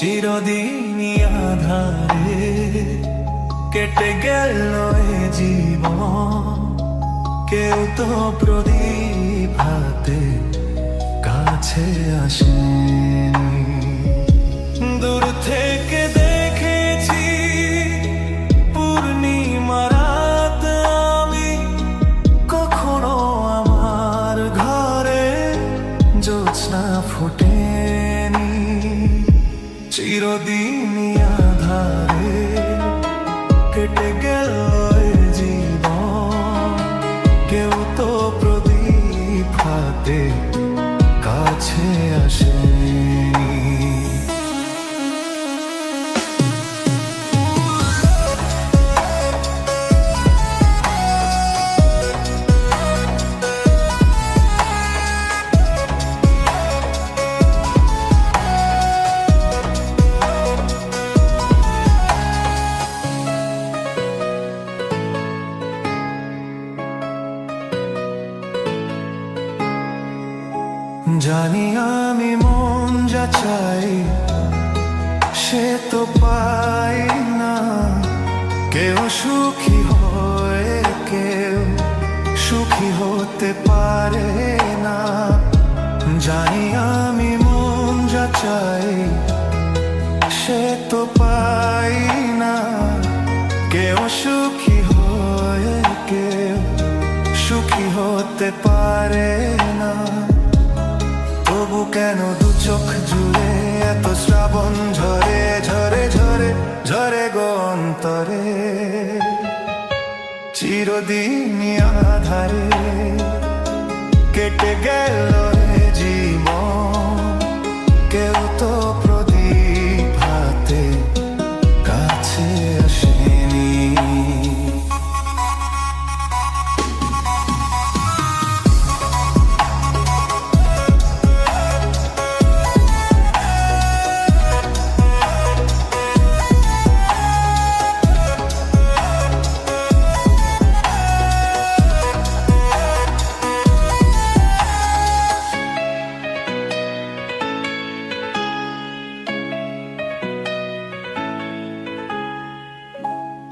চিরদিনই আধারে কেটে গেল এ জীবন, কেউ তো প্রদীপ হাতে কাছে আসেনি। দূর থেকে দেখেছি পূর্ণিমা রাত আমি, কখনো আমার ঘরে জ্যোৎস্না ফোটেনি। চিরদিনই আধারে কেটে গেল এ জীবন, কেউ তো প্রদীপ হাতে কাছে আসেনি। জানি আমি মন যা চাই সে তো পাই না, কেউ সুখী হয়ে কেউ সুখী হতে পারে না। জানি আমি মন যা চাই সে তো পাই না, কেউ সুখী হয়ে কেউ সুখী হতে পারে না। তবু কেন দু চোখ জুড়ে এত শ্রাবণ ঝরে ঝরে ঝরে ঝরে গো অন্তরে। চিরদিনই আধারে কেটে গেল এ জীবন, কেউ তো প্রদীপ হাতে কাছে আসেনি।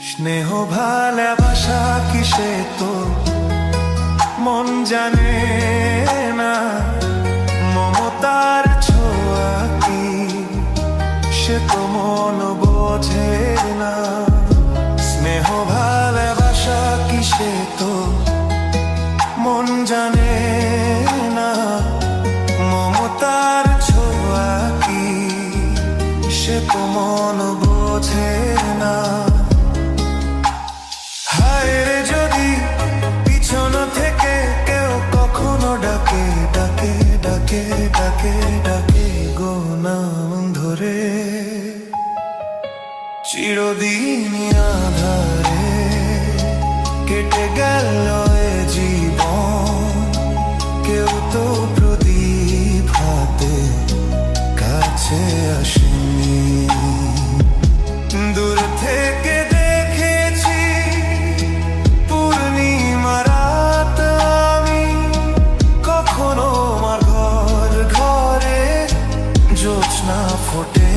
স্নেহ ভালোবাসা কিসে তো মন জানে না, মমতার ছোঁয়া কি সে তো মন বোঝে না। স্নেহ ভালোবাসা কিসে তো মন জানে না, মমতার ছোঁয়া কি সে তো মন বোঝে না। যদি পিছন থেকে কেউ কখনো ডাকে ডাকে ডাকে ডাকে ডাকে গো নাম ধরে, চিরদিনই আধারে কেটে গেল এ জীবন, কেউ তো প্রদীপ হাতে কাছে আসেনি। দূর থেকে দেখেছি পূর্ণিমা রাত আমি, কখনো আমার ঘরে জ্যোৎস্না ফোটে